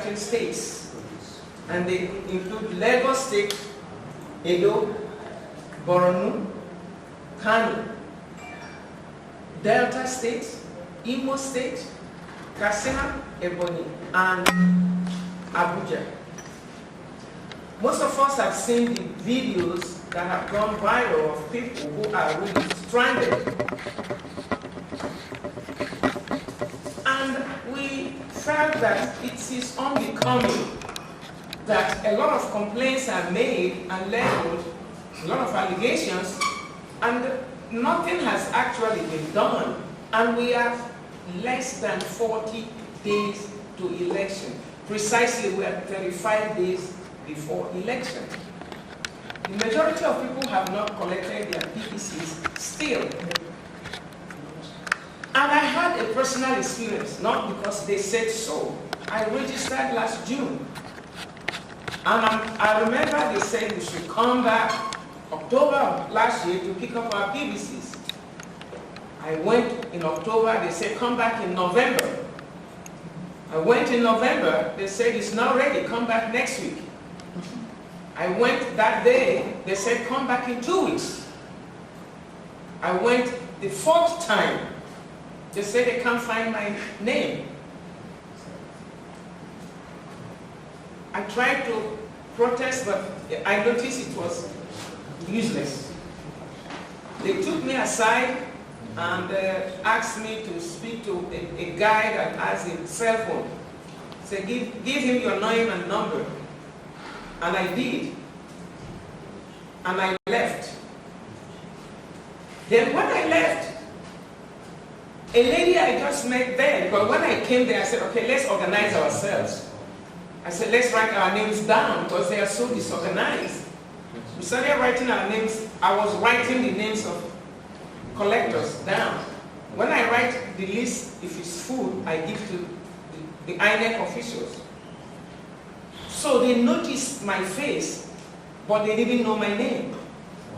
certain states, and they include Lagos State, Edo, Borno, Kano, Delta State, Imo State, Katsina, Ebonyi, and Abuja. Most of us have seen the videos that have gone viral of people who are really stranded. And we felt that it is unbecoming that a lot of complaints are made and leveled, a lot of allegations, and nothing has actually been done. And we have less than 40 days to election. Precisely, we are 35 days before election. The majority of people have not collected their PVCs still. And I had a personal experience, not because they said so. I registered last June. And I remember they said we should come back October of last year to pick up our PVCs. I went in October, they said come back in November. I went in November, they said it's not ready, come back next week. I went that day, they said come back in 2 weeks. I went the 4th time, they said they can't find my name. I tried to protest, but I noticed it was useless. They took me aside and asked me to speak to a guy that has a cell phone. Say, give him your name and number. And I did. And I left. Then when I left, a lady I just met there, because when I came there, I said, okay, let's organize ourselves. I said, let's write our names down because they are so disorganized. We started writing our names. I was writing the names of collectors down. When I write the list, if it's full, I give to the INEC officials. So they noticed my face, but they didn't know my name.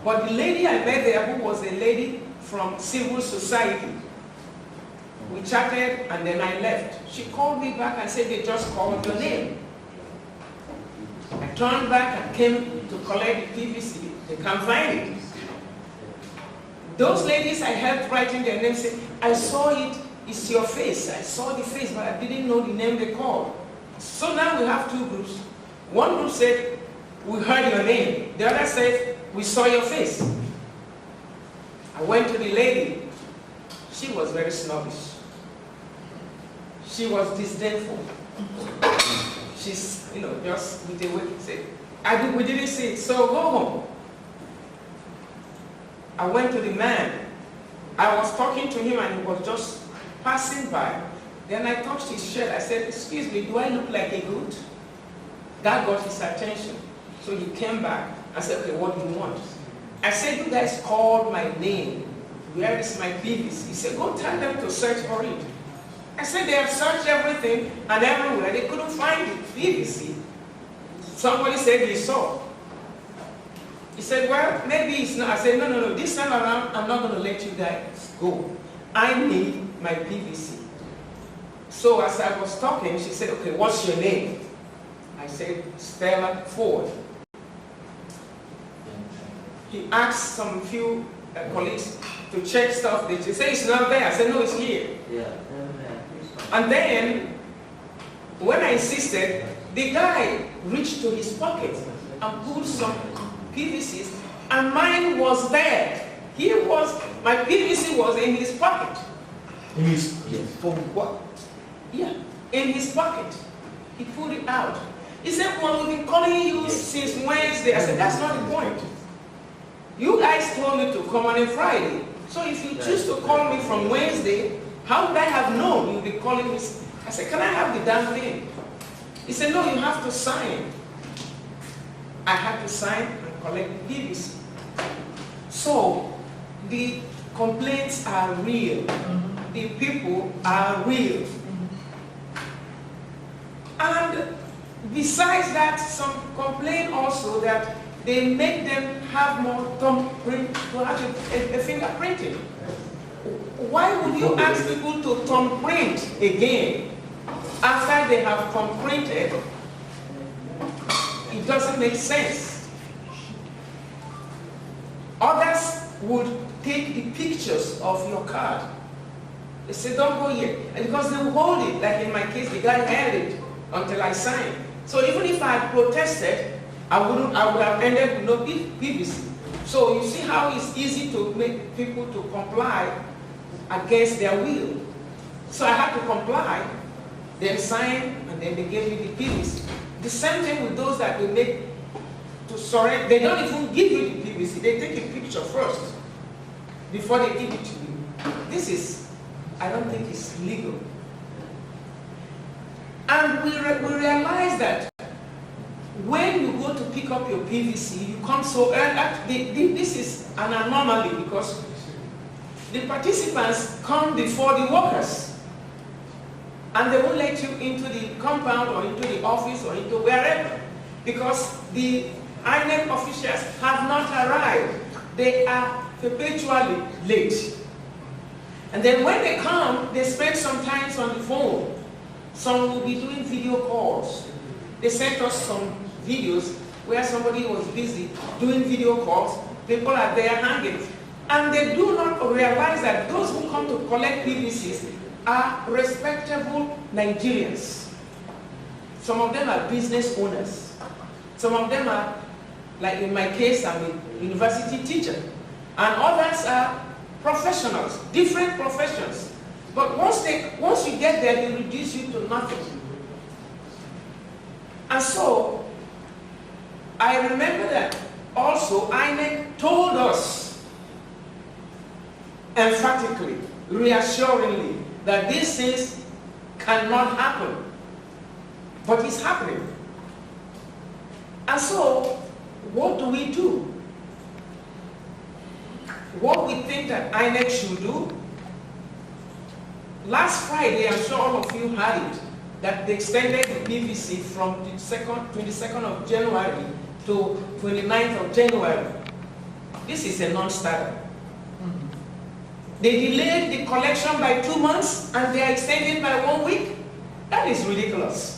But the lady I met there, who was a lady from civil society, we chatted and then I left. She called me back and said, they just called your name. I turned back and came to collect the PVC. They can't find it. Those ladies I helped writing their names said, I saw it, it's your face. I saw the face, but I didn't know the name they called. So now we have 2 groups. One group said, we heard your name. The other said, we saw your face. I went to the lady. She was very snobbish. She was disdainful. She's, just with a way to say, we didn't see it, so go home. I went to the man. I was talking to him and he was just passing by. Then I touched his shirt. I said, excuse me, do I look like a goat? That got his attention. So he came back. I said, okay, what do you want? I said, you guys called my name. Where is my PVC? He said, go tell them to search for it. I said, they have searched everything and everywhere. They couldn't find it. PVC. Somebody said he saw. He said, well, maybe it's not. I said, no. This time around, I'm not going to let you guys go. I need my PVC. So as I was talking, she said, okay, what's your name? I said, Stella Ford. He asked some few colleagues to check stuff. They say it's not there. I said, no, it's here. Yeah. And then, when I insisted, the guy reached to his pocket and pulled some PVCs, and mine was there. My PVC was in his pocket. In his from what? Yeah, in his pocket. He pulled it out. He said, well, we've been calling you since Wednesday. I said, that's not the point. You guys told me to come on a Friday. So if you choose to call me from Wednesday, how would I have known you'd be calling me? I said, can I have the damn thing? He said, no, you have to sign. I had to sign and collect the PVC. So the complaints are real. The people are real. And besides that, some complain also that they make them have more thumbprint, to have a fingerprinting. Why would you ask people to thumbprint again? after they have comprinted, it doesn't make sense. Others would take the pictures of your card. They say, don't go here. And because they will hold it, like in my case, the guy held it until I signed. So even if I had protested, I would have ended with no PVC. So you see how it's easy to make people to comply against their will. So I had to comply, then sign, and then they gave me the PVC. The same thing with those that we make to surrender. They don't even give you the PVC. They take a picture first before they give it to you. This is, I don't think it's legal. And we realize that when you go to pick up your PVC, you come so early. This is an anomaly because the participants come before the workers. And they won't let you into the compound or into the office or into wherever because the INEC officials have not arrived. They are perpetually late. And then when they come, they spend some time on the phone. Some will be doing video calls. They sent us some videos where somebody was busy doing video calls. People are there hanging. And they do not realize that those who come to collect PVCs are respectable Nigerians. Some of them are business owners. Some of them are, like in my case, I'm a university teacher. And others are professionals, different professions. But once you get there, they reduce you to nothing. And so, I remember that also INEC told us emphatically, reassuringly, that these things cannot happen. But it's happening. And so, what do we do? What we think that INEC should do? Last Friday, I'm sure all of you heard it, that they extended the PVC from the 22nd of January to 29th of January. This is a non-starter. They delayed the collection by 2 months and they are extending by 1 week. That is ridiculous.